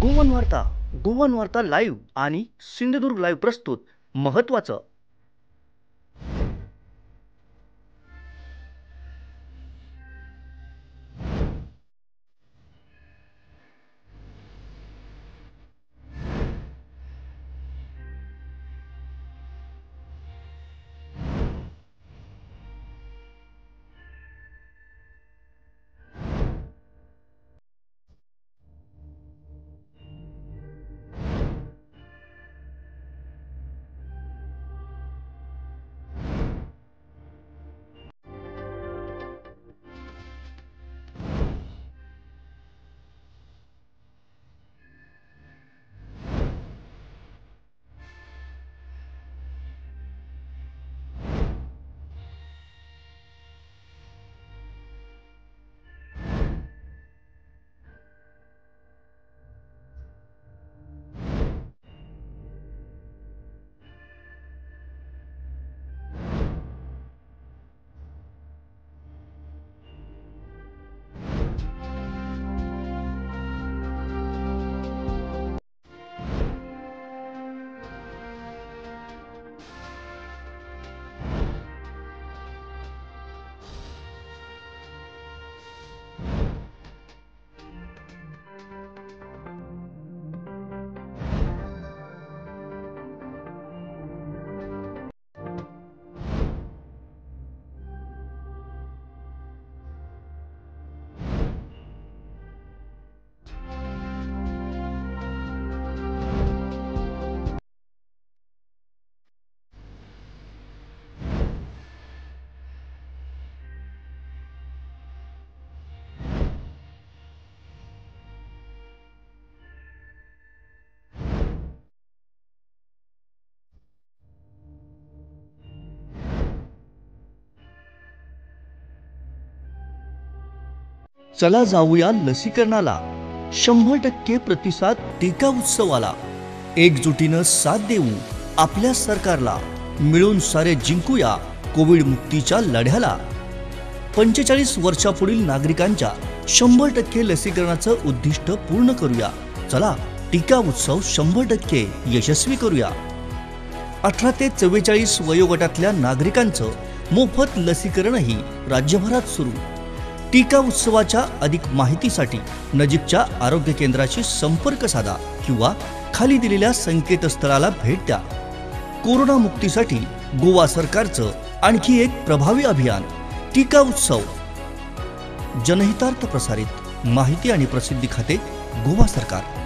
Goan वार्ता live आणि Sindhudurg live प्रस्तुत महत्त्वाचं. चला जाऊया लसीकरणाला. 100% प्रतिसाद टीका उत्सवाला. एकजुटीनं साथ देऊ आपल्या सरकारला. मिळून सारे जिंकूया कोविड मुक्तीच्या लढ्याला. 45 वर्षापुढील नागरिकांच्या 100% लसीकरणाचं उद्दिष्ट पूर्ण करूया. चला टीका उत्सव 100% यशस्वी करूया. 18 ते 44 वयोगटातल्या नागरिकांचं मोफत लसीकरणही राज्यभरात सुरू. टीका उत्सवाच्या अधिक माहितीसाठी नजीकच्या आरोग्य केंद्राशी संपर्क साधा किंवा खाली दिलेल्या संकेतस्थळाला भेट द्या. कोरोना मुक्तीसाठी गोवा सरकारचं आणखी एक प्रभावी अभियान टीका उत्सव. जनहितार्थ प्रसारित. माहिती आणि प्रसिद्धी खाते, गोवा सरकार.